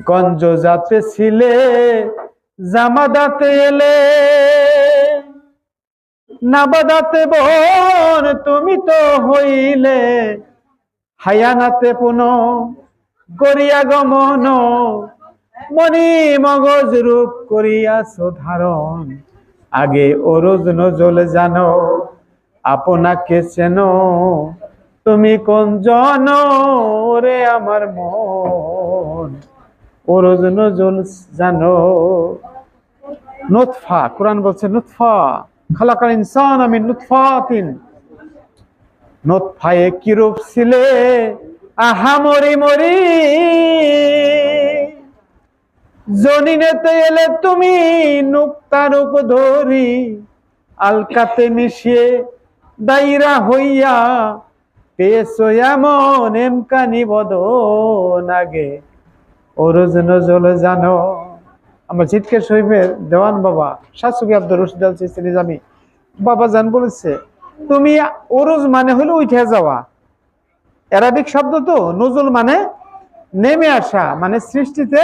গঞ্জ যাতে ছিলে জামাদাতে এলে নাবাদাতে বোন তুমি তো হইলে হায়ানাতে পুন করিয়া গমন মনি মগজ রূপ করিয়াছ ধারণ আগে ওরজ নজল জানো আপনাকে চেনো তুমি কোন জন রে আমার মন ওরজ নজল জানো। নুতফা, কোরআন বলছে নুতফা খালাকাল ইনসান মিন নুতফাতিন, নুতফায়ে কি রূপ ছিলে আহা মরি মরি জনিনেতে এলে তুমি নুক্তা রূপ ধরি আলকাতে মিশিয়ে দাইরা হইয়া পেয়েছো এমন এমকানি বদন আগে ওরজ নজল জানো। আমার চিৎকার শরীফের দেওয়ান বাবা শাহ সুফি আব্দুর রশিদ আল চিশতি নিজামী বাবা জান বলেছে তুমি ওরজ মানে হলো উঠে যাওয়া, অ্যারাবিক শব্দ তো, নজল মানে নেমে আসা, মানে সৃষ্টিতে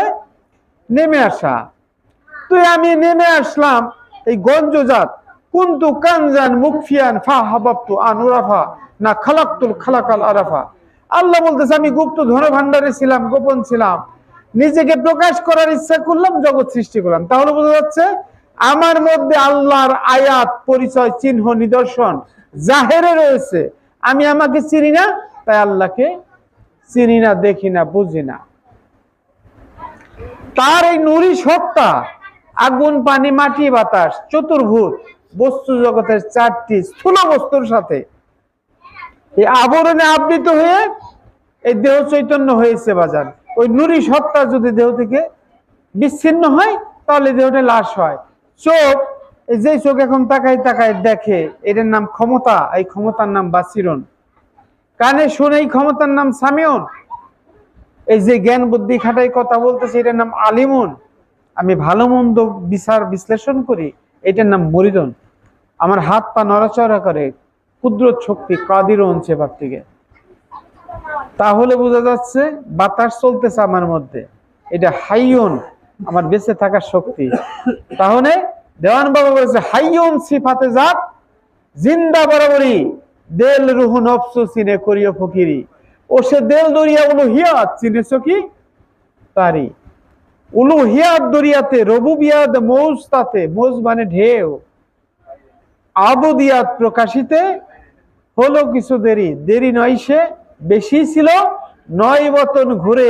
নেমে আসা। তুই আমি নেমে আসলাম এই গঞ্জজাত কুনতু কানজান মুকফিয়ান ফাহাবাবতু আনুরাফা না খালাকতুল খালাকাল আরাফা। আল্লাহ বলতেছে আমি গুপ্ত ধন ভান্ডারে ছিলাম, গোপন ছিলাম, নিজেকে প্রকাশ করার ইচ্ছা করলাম, জগৎ সৃষ্টি করলাম। তাহলে বোঝা যাচ্ছে আমার মধ্যে আল্লাহর আয়াত পরিচয় চিহ্ন নিদর্শন জাহেরে রয়েছে। আমি আমাকে চিনি না, তাই আল্লাহকে চিনি না, দেখি না, বুঝি না। তার এই নুরি সত্তা আগুন পানি মাটি বাতাস চতুর্ভুজ বস্তু জগতের চারটি স্থূল বস্তুর সাথে এই আবরণে আবৃত হয়ে এই দেহ চৈতন্য হয়েছে বাজার। ওই নুরি সত্তা যদি দেহ থেকে বিচ্ছিন্ন হয় তাহলে দেহটা লাশ হয়। চোখ, যে চোখ এখন তাকায় তাকায় দেখে, এটার নাম ক্ষমতা, এই ক্ষমতার নাম বাসিরন। কানে শুনে এই ক্ষমতার নাম সামিউন। এই যে জ্ঞান বুদ্ধি খাটাই কথা বলতেছে এটার নাম আলিমুন। আমি ভালো মন্দ বিচার বিশ্লেষণ করি এটার নাম মুরিদুন। আমার হাত পা নড়াচড়া করে কুদরত শক্তি কাদিরুন সেবার থেকে। তাহলে বোঝা যাচ্ছে বাতাস চলতেছে আমার মধ্যে, এটা হাইয়ুন, আমার বেঁচে থাকার শক্তি। তাহলে দেওয়ান বাবা বলেছে হাইয়ুন সিফাতে জাত জিন্দা বরাবরই দেল রুহ নফসু চিনে করিও ফকিরি। ও সে দেল দরিয়া উলুহিয়াত চিনেছ কি তারি। উলুহিয়াত দরিয়াতে রবুবিয়াত মৌজ তাতে, মৌজ মানে ঢেউ, আবুদিয়াত প্রকাশিতে হলো কিছু দেরি, দেরি নয় সে বেশি ছিল, 9 বতন ঘুরে